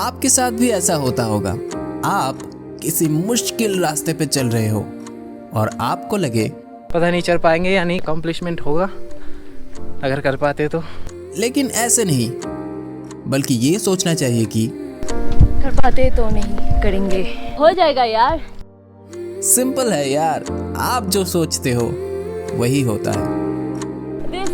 आपके साथ भी ऐसा होता होगा। आप किसी मुश्किल रास्ते पे चल रहे हो और आपको लगे पता नहीं चल पाएंगे या नहीं, अकम्प्लिशमेंट होगा अगर कर पाते तो। लेकिन ऐसे नहीं, बल्कि ये सोचना चाहिए कि कर पाते तो नहीं करेंगे, हो जाएगा यार। सिंपल है यार, आप जो सोचते हो वही होता है। This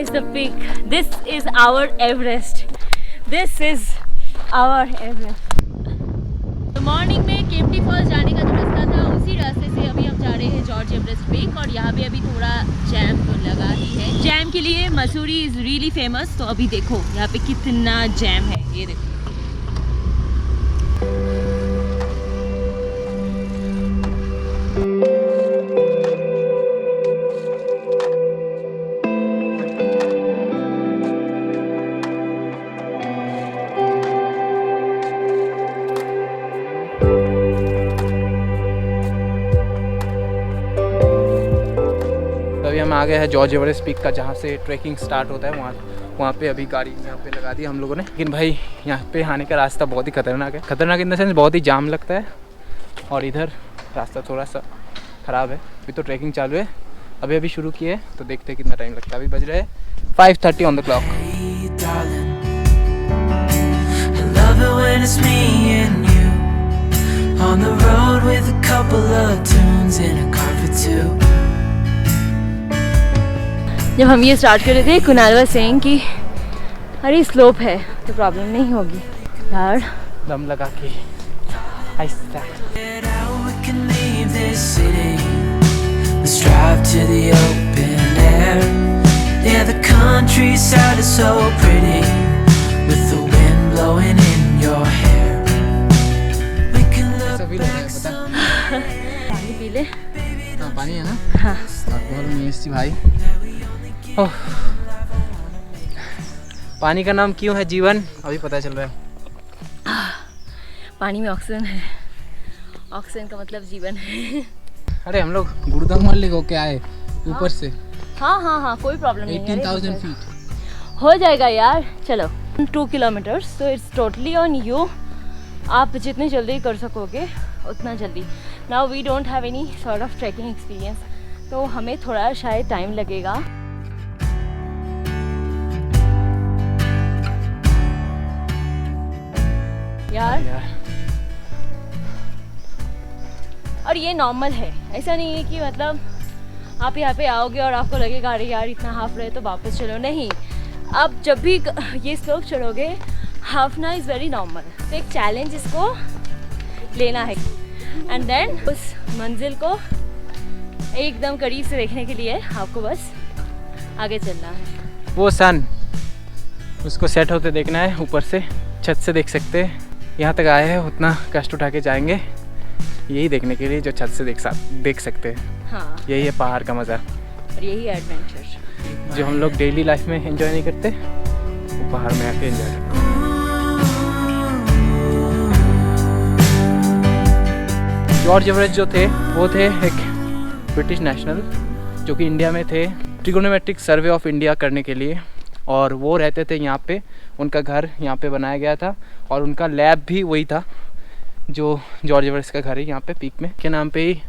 is the peak. This is our Everest. This is our Everest. तो मॉर्निंग में केम्प्टी फॉल्स जाने का जो रास्ता था उसी रास्ते से अभी हम जा रहे हैं जॉर्ज एवरेस्ट पीक। और यहाँ पे अभी थोड़ा जैम तो लगा ही है। जैम के लिए मसूरी इज़ रियली फेमस। तो अभी देखो यहाँ पे कितना जैम है, ये देखो। अभी हम आ गए हैं जॉर्ज एवरेस्ट पीक का, जहाँ से ट्रैकिंग स्टार्ट होता है। वहाँ पे अभी गाड़ी यहाँ पे लगा दी हम लोगों ने। लेकिन भाई यहाँ पे आने का रास्ता बहुत ही खतरनाक है। खतरनाक इन द सेंस बहुत ही जाम लगता है और इधर रास्ता थोड़ा सा ख़राब है। अभी तो ट्रैकिंग चालू है, अभी शुरू किए हैं, तो देखते हैं कितना टाइम लगता है। अभी बज रहे हैं 5:30 ऑन द क्लॉक। जब हम ये स्टार्ट कर रहे थे कुणाल वाज सेइंग कि अरे स्लोप है तो प्रॉब्लम नहीं होगी यार। दम लगा के आहिस्ता। पानी पी ले। हाँ पानी है ना। हाँ भाई ओह, पानी का नाम क्यों है जीवन, अभी पता चल रहा है। पानी में ऑक्सीजन है, ऑक्सीजन का मतलब जीवन है। अरे हम लोग गुरुदाम वाले को क्या है ऊपर से। हाँ कोई प्रॉब्लम नहीं है। 18,000 फीट हो जाएगा यार। चलो 2 किलोमीटर्स, तो इट्स टोटली ऑन यू। आप जितनी जल्दी कर सकोगे उतना जल्दी। Now we don't have any sort of tracking experience, तो हमें थोड़ा शायद टाइम लगेगा। यार और ये नॉर्मल है, ऐसा नहीं है कि मतलब आप यहाँ पे आओगे और आपको लगेगा अरे यार इतना हाफ रहे तो वापस चलो। नहीं, आप जब भी ये स्लोप चढ़ोगे हाफना इज़ वेरी नॉर्मल। तो एक चैलेंज इसको लेना है एंड देन उस मंजिल को एकदम करीब से देखने के लिए आपको बस आगे चलना है। वो सन उसको सेट होते देखना है, ऊपर से छत से देख सकते हैं। यहाँ तक आए हैं, उतना कष्ट उठा के जाएंगे यही देखने के लिए जो छत से देख सकते हैं। हाँ, यही है पहाड़ का मज़ा और यही एडवेंचर जो हम लोग डेली लाइफ में एंजॉय नहीं करते, वो पहाड़ में आके एंजॉय करते हैं। जॉर्ज एवरेस्ट जो थे वो थे एक ब्रिटिश नेशनल जो कि इंडिया में थे ट्रिगोनोमेट्रिक सर्वे ऑफ इंडिया करने के लिए, और वो रहते थे यहाँ पे। उनका घर यहाँ पे बनाया गया था और उनका लैब भी वही था जो जॉर्ज एवरेस्ट का घर है यहाँ पे पीक में के नाम पे ही।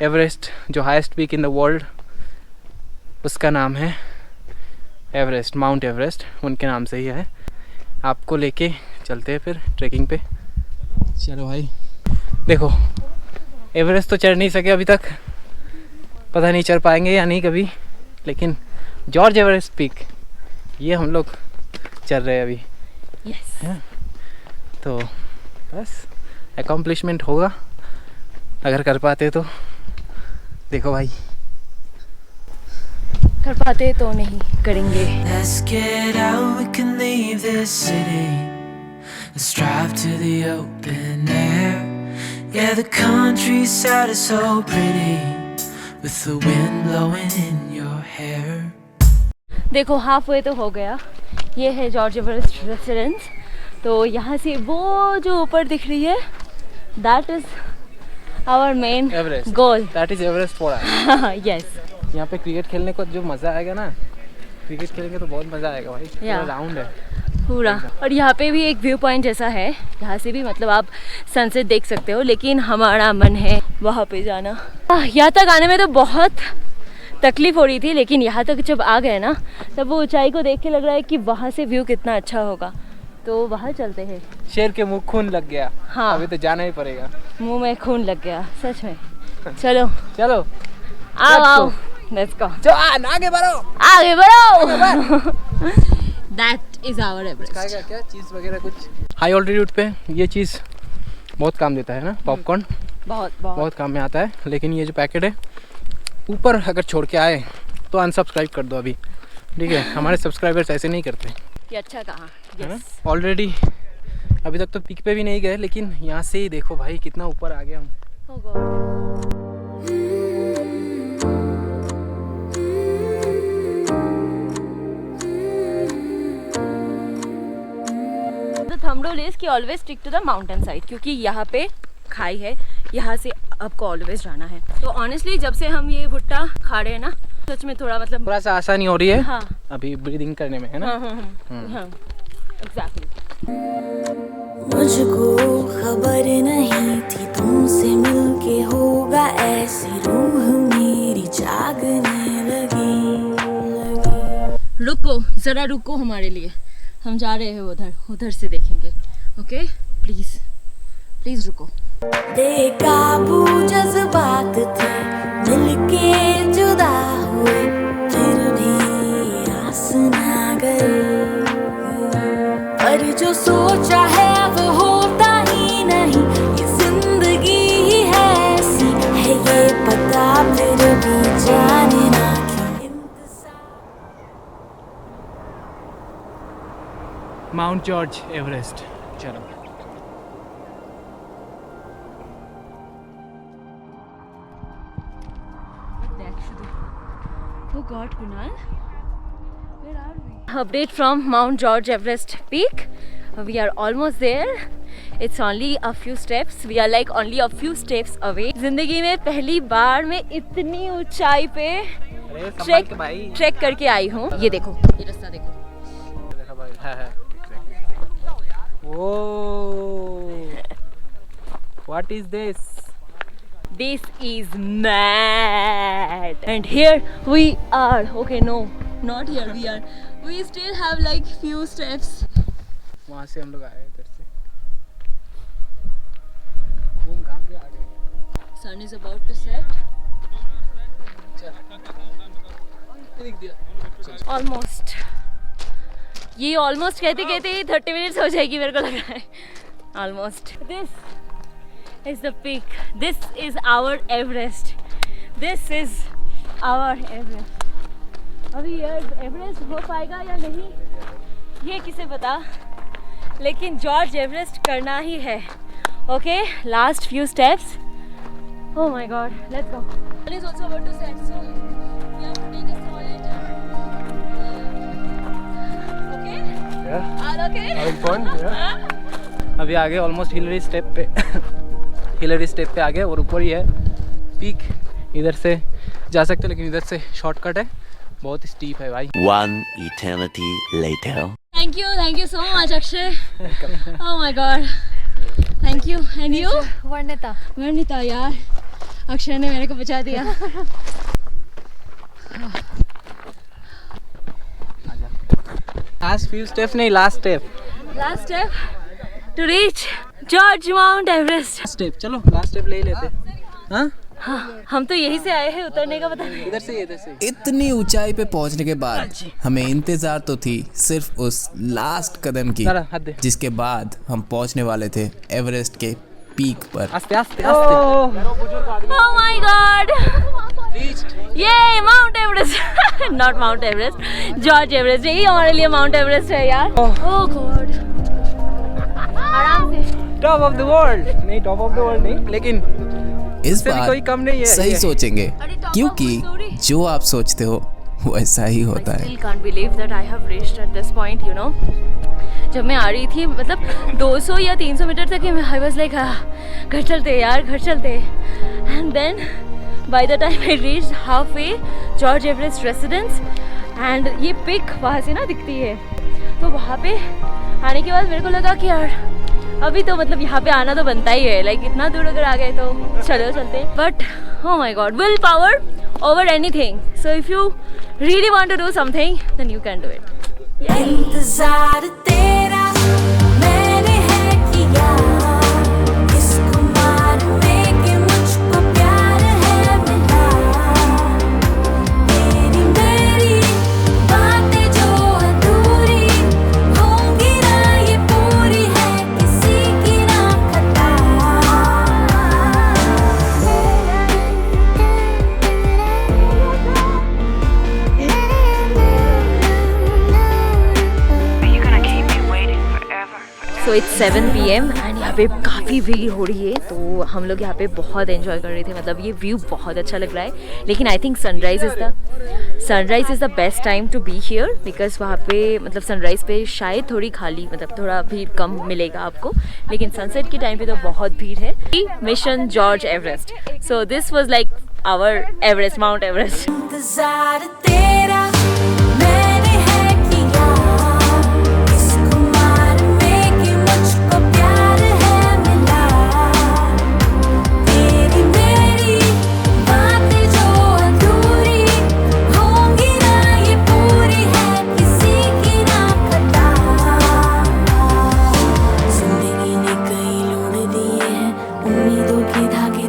एवरेस्ट जो highest peak in the world, उसका नाम है एवरेस्ट, माउंट एवरेस्ट उनके नाम से ही है। आपको लेके चलते हैं फिर ट्रैकिंग पे। चलो भाई, देखो एवरेस्ट तो चढ़ नहीं सके अभी तक, पता नहीं चढ़ पाएंगे या नहीं कभी, लेकिन जॉर्ज एवरेस्ट पीक ये हम लोग चल रहे हैं अभी। यस। तो बस अकम्प्लिशमेंट होगा अगर कर पाते तो। देखो भाई, कर पाते तो नहीं करेंगे। Let's get out, we can leave this city. Let's drive to the open air. Yeah, the countryside is so pretty with the wind blowing in your hair. देखो हाफ वे तो हो गया। ये है जॉर्ज एवरेस्ट रेसिडेंस। तो यहाँ से वो जो ऊपर दिख रही है that is our main goal. That is Everest for us. Yes. यहाँ पे क्रिकेट खेलने को जो मज़ा आएगा ना, क्रिकेट खेलेंगे तो बहुत मज़ा आएगा भाई। पूरा राउंड है। पूरा। और यहाँ पे भी एक व्यू पॉइंट जैसा है, यहाँ से भी मतलब आप सनसेट देख सकते हो, लेकिन हमारा मन है वहाँ पे जाना। यहाँ तक आने में तो बहुत तकलीफ हो रही थी, लेकिन यहाँ तक जब आ गए ना तब वो ऊंचाई को देख के लग रहा है कि वहाँ से व्यू कितना अच्छा होगा, तो वहाँ चलते हैं। शेर के मुंह खून लग गया। हाँ, अभी तो जाना ही पड़ेगा। मुंह में खून लग गया सच में। चलो चलो आओ आओ, लेट्स गो, आगे बढ़ो, आगे बढ़ो। That is our Everest. खाएगा क्या चीज़ वगैरह कुछ? हाई ऑल्टीट्यूड पे ये चीज़ बहुत काम देता है ना, पॉपकॉर्न बहुत बहुत काम में आता है। लेकिन ये जो पैकेट है ऊपर अगर छोड़ के आए तो अनसब्सक्राइब कर दो अभी, ठीक है? हमारे सब्सक्राइबर्स ऐसे नहीं करते, ये अच्छा कहा। है ना? यस, ऑलरेडी अभी तक तो पीक पे भी नहीं गए, लेकिन यहाँ से ही देखो भाई कितना ऊपर आ गया हम। oh God. The thumb rule is कि always stick to the mountain side, क्योंकि यहाँ पे खाई है, यहाँ से आपको ऑलवेज जाना है। तो ऑनेस्टली जब से हम ये भुट्टा खा रहे हैं ना, सच में थोड़ा मतलब थोड़ा सा आसानी हो रही है हाँ अभी ब्रीदिंग करने में, है ना? हाँ एग्जैक्टली। मुझको खबर नहीं थी तुमसे मिलके होगा ऐसी, रूह मेरी जागने लगी। रुको जरा, रुको हमारे लिए, हम जा रहे हैं उधर, उधर से देखेंगे। ओके प्लीज प्लीज रुको। बेकाबू जज्बात थे मिलके जुदा हुए, फिर भी आस ना गए, पर जो सोचा है वो होता ही नहीं, ये जिंदगी ही है ऐसी, है ये पता फिर भी जाने ना क्यों। माउंट जॉर्ज एवरेस्ट, चलो। Oh God, Kunal, where are we? Update from Mount George Everest peak. We are almost there. It's only a few steps. We are like only a few steps away. जिंदगी में पहली बार मैं इतनी ऊंचाई पे track करके आई हूँ। ये देखो, ये रास्ता देखो। What is this? This is mad. And here we are. Okay, no, not here we are. We still have like few steps. वहाँ से हम लोग आए इधर से, घूम घाम के आ गए। Sun is about to set. Almost. ये almost कहते कहते 30 minutes हो जाएगी मेरे को लग रहा है। Almost. This is the peak. This is our Everest. This is our Everest. अभी ये एवरेस्ट हो पाएगा या नहीं ये किसे पता, लेकिन जॉर्ज एवरेस्ट करना ही है। Okay, last few steps. Oh my God, let's go. Sun is also about to set, so we have to take a solid. Okay? Yeah. All okay? Having fun? Yeah. अभी आगे almost Hillary step पे Hillary step पे आ गए और ऊपर ही है peak. इधर से जा सकते, लेकिन इधर से शॉर्टकट है, बहुत ही स्टीप है भाई। One eternity later. Thank you so much, Akshay. Oh my God. Thank you. And you? वर्णिता यार, अक्षय ने मेरे को बचा दिया। लास्ट फ्यू स्टेप नहीं, last step. Last step to reach George Mount Everest. Step, चलो लास्ट स्टेप ले ही लेते। हाँ, हाँ, हम तो यहीं से आए हैं, उतरने का पता नहीं। इधर से इधर से। इतनी ऊंचाई पे पहुंचने के बाद हमें इंतजार तो थी सिर्फ उस लास्ट कदम की, जरा हाथ दे। जिसके बाद हम पहुंचने वाले थे एवरेस्ट के पीक पर। आस्ते आस्ते आस्ते। Oh my God! ये mount Everest, not mount Everest, George Everest. यही हमारे लिए माउंट एवरेस्ट है यार। Oh God! आराम से। टॉप ऑफ द वर्ल्ड नहीं, टॉप ऑफ द वर्ल्ड नहीं, लेकिन इस इससे भी बार कोई कम नहीं है। सही ये। सोचेंगे, अरे top of क्योंकि Missouri। जो आप सोचते हो वैसा ही होता I है। still can't believe that I have reached at this point, you know. जब मैं आ रही थी, मतलब 200 या 300 मीटर तक ही मैं I was like, घर चलते यार, घर चलते। And then by the time I reached halfway George Everest residence, and ये पिक वहाँ से ना दिखती है, तो वहाँ पे आने के बाद मेरे को लगा कि यार अभी तो मतलब यहाँ पे आना तो बनता ही है, लाइक इतना दूर अगर आ गए तो चलो चलते हैं। But oh my god, will power over anything, so if you really want to do something then you can do it. इंतजार तेरा मैंने है किया इस खुमार में कि मुझको प्यार है मिला, मेरी बातें जो अधूरी होंगी ना ये पूरी है किसी की ना खता। सो इट्स 7 PM एंड यहाँ पे काफ़ी भीड़ हो रही है, तो हम लोग यहाँ पे बहुत एंजॉय कर रहे थे, मतलब ये व्यू बहुत अच्छा लग रहा है। लेकिन I think sunrise is the best time to be here, because वहाँ पे मतलब सनराइज पे शायद थोड़ी खाली मतलब थोड़ा भीड़ कम मिलेगा आपको, लेकिन सनसेट के टाइम पे तो बहुत भीड़ है। Mission George Everest, so this was like our Everest, Mount Everest. इंतजार तेरा मैंने है किया इस खुमार में कि मुझको प्यार है मिला, मेरी बातें जो अधूरी होंगी ना ये पूरी है किसी की ना खता। जिंदगी ने कई लूट दिए हैं उम्मीदों के धागे